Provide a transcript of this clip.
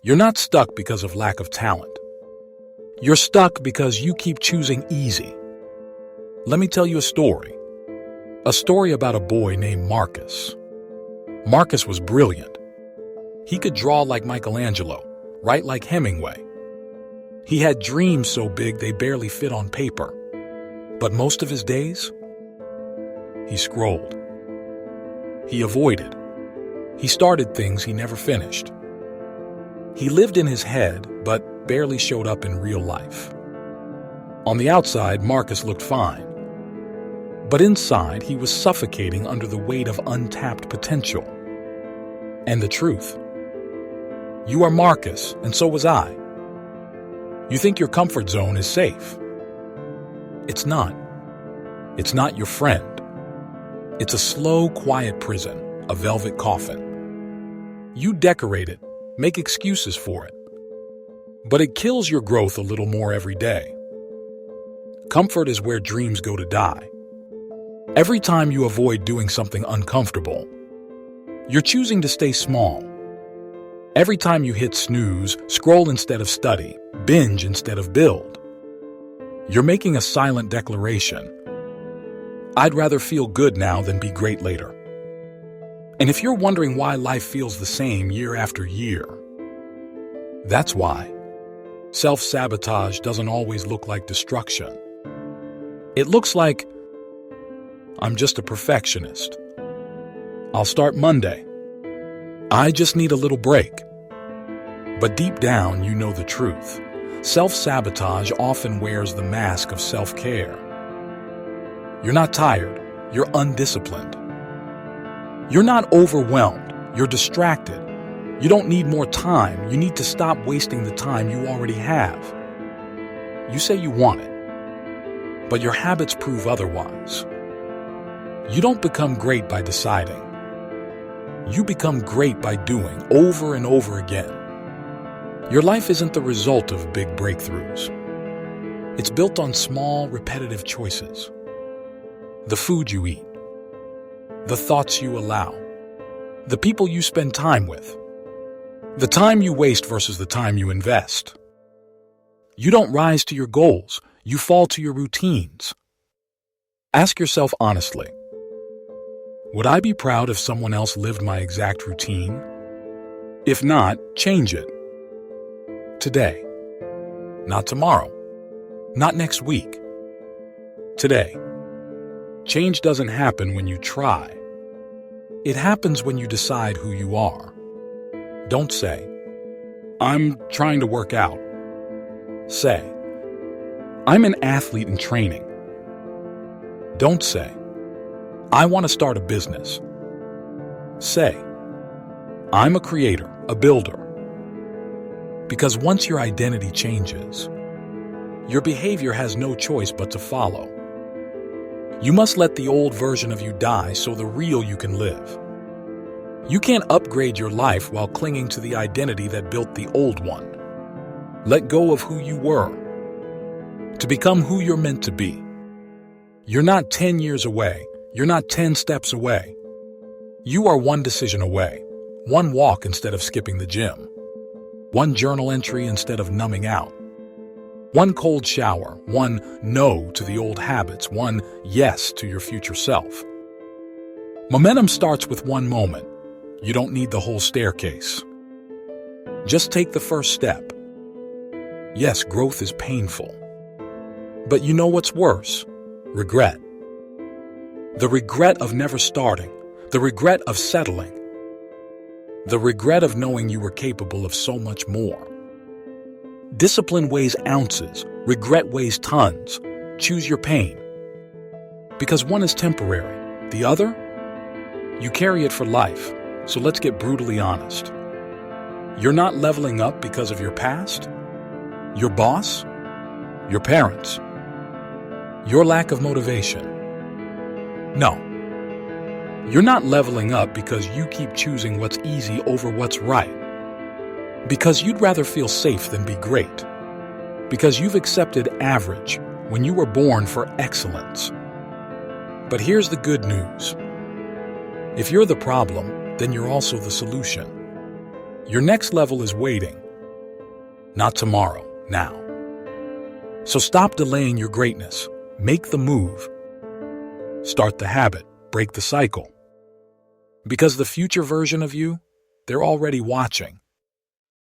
You're not stuck because of lack of talent. You're stuck because you keep choosing easy. Let me tell you a story. A story about a boy named Marcus. Marcus was brilliant. He could draw like Michelangelo, write like Hemingway. He had dreams so big they barely fit on paper. But most of his days, he scrolled. He avoided. He started things he never finished. He lived in his head, but barely showed up in real life. On the outside, Marcus looked fine. But inside, he was suffocating under the weight of untapped potential. And the truth. You are Marcus, and so was I. You think your comfort zone is safe. It's not. It's not your friend. It's a slow, quiet prison, a velvet coffin. You decorate it, make excuses for it. But it kills your growth a little more every day. Comfort is where dreams go to die. Every time you avoid doing something uncomfortable, you're choosing to stay small. Every time you hit snooze, scroll instead of study, binge instead of build, you're making a silent declaration. I'd rather feel good now than be great later. And if you're wondering why life feels the same year after year, that's why. Self-sabotage doesn't always look like destruction. It looks like, I'm just a perfectionist. I'll start Monday. I just need a little break. But deep down, you know the truth. Self-sabotage often wears the mask of self-care. You're not tired. You're undisciplined. You're not overwhelmed. You're distracted. You don't need more time. You need to stop wasting the time you already have. You say you want it, but your habits prove otherwise. You don't become great by deciding. You become great by doing over and over again. Your life isn't the result of big breakthroughs. It's built on small, repetitive choices. The food you eat, the thoughts you allow, the people you spend time with, the time you waste versus the time you invest. You don't rise to your goals, you fall to your routines. Ask yourself honestly, would I be proud if someone else lived my exact routine? If not, change it. Today. Not tomorrow. Not next week. Today. Change doesn't happen when you try. It happens when you decide who you are. Don't say, I'm trying to work out. Say, I'm an athlete in training. Don't say, I want to start a business. Say, I'm a creator, a builder. Because once your identity changes, your behavior has no choice but to follow. You must let the old version of you die so the real you can live. You can't upgrade your life while clinging to the identity that built the old one. Let go of who you were to become who you're meant to be. You're not 10 years away. You're not 10 steps away. You are one decision away. One walk instead of skipping the gym. One journal entry instead of numbing out. One cold shower. One no to the old habits. One yes to your future self. Momentum starts with one moment. You don't need the whole staircase. Just take the first step. Yes, growth is painful. But you know what's worse? Regret. The regret of never starting. The regret of settling. The regret of knowing you were capable of so much more. Discipline weighs ounces. Regret weighs tons. Choose your pain. Because one is temporary. The other? You carry it for life. So let's get brutally honest. You're not leveling up because of your past, your boss, your parents, your lack of motivation. No. You're not leveling up because you keep choosing what's easy over what's right. Because you'd rather feel safe than be great. Because you've accepted average when you were born for excellence. But here's the good news. If you're the problem, then you're also the solution. Your next level is waiting, Not tomorrow, now. So stop delaying your greatness. Make the move. Start the habit. Break the cycle. Because the future version of you, they're already watching.